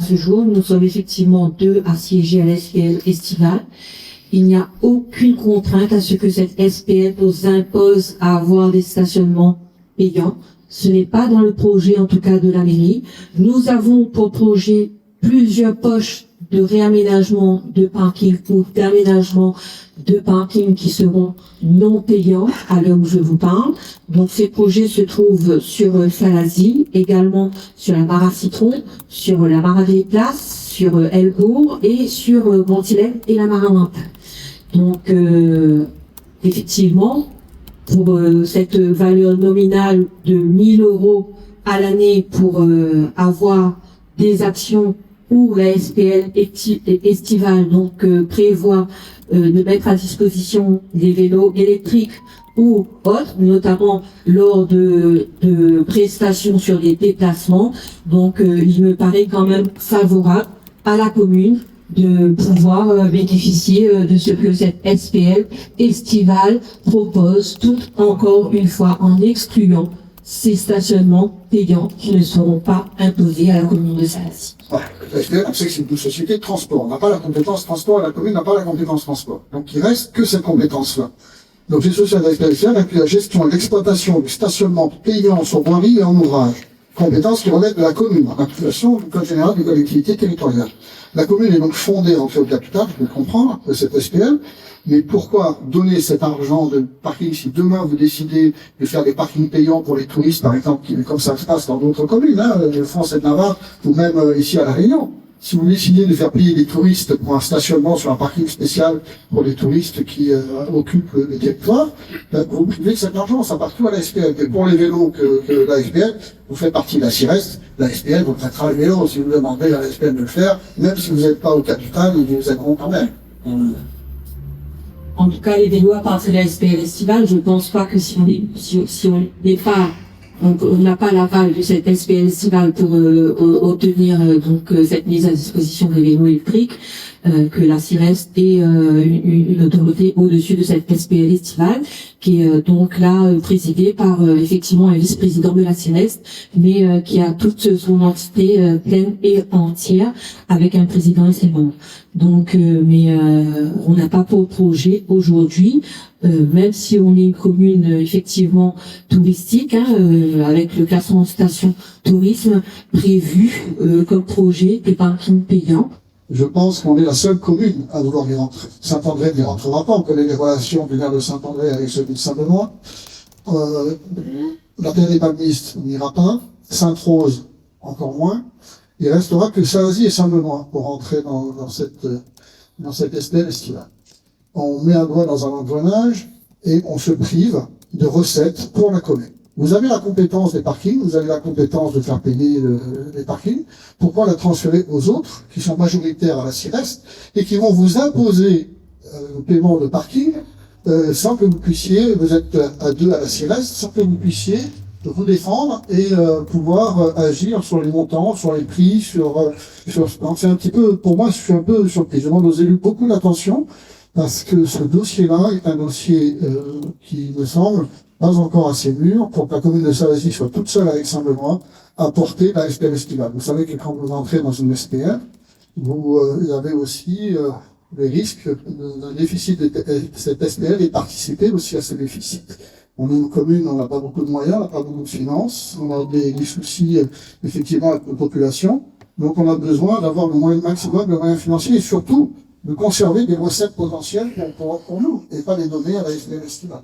ce jour, nous sommes effectivement 2 à siéger à la SPL estivale. Il n'y a aucune contrainte à ce que cette SPL nous impose à avoir des stationnements payants. Ce n'est pas dans le projet, en tout cas, de la mairie. Nous avons pour projet plusieurs poches de réaménagement de parking ou d'aménagement de parking qui seront non payants à l'heure où je vous parle. Donc ces projets se trouvent sur Salazie, également sur la Mara Citron, sur la Mara Vieille Place, sur Elbourg et sur Montillet et la Mara Mampin. Donc effectivement, pour cette valeur nominale de 1 000 € à l'année pour avoir des actions où la SPL estivale donc prévoit de mettre à disposition des vélos électriques ou autres, notamment lors de prestations sur des déplacements. Donc il me paraît quand même favorable à la commune de pouvoir bénéficier de ce que cette SPL estivale propose, tout encore une fois en excluant ces stationnements payants qui ne seront pas imposés à la commune de Salazie. Ouais, la SPL, on sait que c'est une société de transport. On n'a pas la compétence transport, la commune n'a pas la compétence transport. Donc il reste que cette compétence-là. Donc les sociétés de la SPL incluent la gestion et l'exploitation du stationnement payant sur voirie et en ouvrage. Compétence qui relève de la commune, en application du Code général des collectivités territoriales. La commune est donc fondée en fait au capital, je peux comprendre, de cette SPL, mais pourquoi donner cet argent de parking si demain vous décidez de faire des parkings payants pour les touristes, par exemple, comme ça se passe dans d'autres communes, de France et de Navarre, ou même ici à La Réunion. Si vous décidez de faire payer les touristes pour un stationnement sur un parking spécial pour les touristes qui occupent le territoire, vous privez de cet argent, ça part tout à la SPL. Et pour les vélos que la SPL, vous faites partie de la CIRES, la SPL vous prêtera le vélo si vous demandez à la SPL de le faire, même si vous n'êtes pas au capital, ils vous aideront quand même. En tout cas, les vélos à partir de la SPL estivale, je ne pense pas que si on n'est pas, donc on n'a pas l'aval de cette SPL estivale pour obtenir cette mise à disposition des vélos électriques, que la CIRES ait une autorité au-dessus de cette SPL estivale, qui est donc là présidée par effectivement un vice-président de la CIRES, mais qui a toute son entité pleine et entière avec un président et ses membres. Donc, on n'a pas pour projet aujourd'hui, même si on est une commune effectivement touristique, avec le classement station tourisme prévu comme projet des parkings payants. Je pense qu'on est la seule commune à vouloir y rentrer. Saint-André n'y rentrera pas, on connaît les relations du maire de Saint-André avec celui de Saint-Benoît. La Terre des Palmistes n'ira pas, Sainte-Rose encore moins. Il restera que Salazie et Saint-Benoît pour rentrer dans cette SPL estivale. On met un doigt dans un engrenage et on se prive de recettes pour la commune. Vous avez la compétence des parkings, vous avez la compétence de faire payer les parkings. Pourquoi la transférer aux autres, qui sont majoritaires à la CIRES, et qui vont vous imposer le paiement de parking, sans que vous puissiez, vous êtes à 2 à la CIRES, sans que vous puissiez vous défendre et pouvoir agir sur les montants, sur les prix, c'est un petit peu, pour moi, je suis un peu surpris. Je demande aux élus beaucoup d'attention, parce que ce dossier-là est un dossier qui me semble pas encore assez mûr pour que la commune de Salazie soit toute seule avec Saint-Benoît à porter la SPL estivale. Vous savez que quand vous entrez dans une SPL, vous avez aussi les risques d'un déficit de cette SPL et participer aussi à ce déficit. On est une commune, on n'a pas beaucoup de moyens, on n'a pas beaucoup de finances, on a des soucis effectivement avec nos populations, donc on a besoin d'avoir le maximum de moyens financiers et surtout de conserver des recettes potentielles pour nous et pas les donner à la SPL estivale.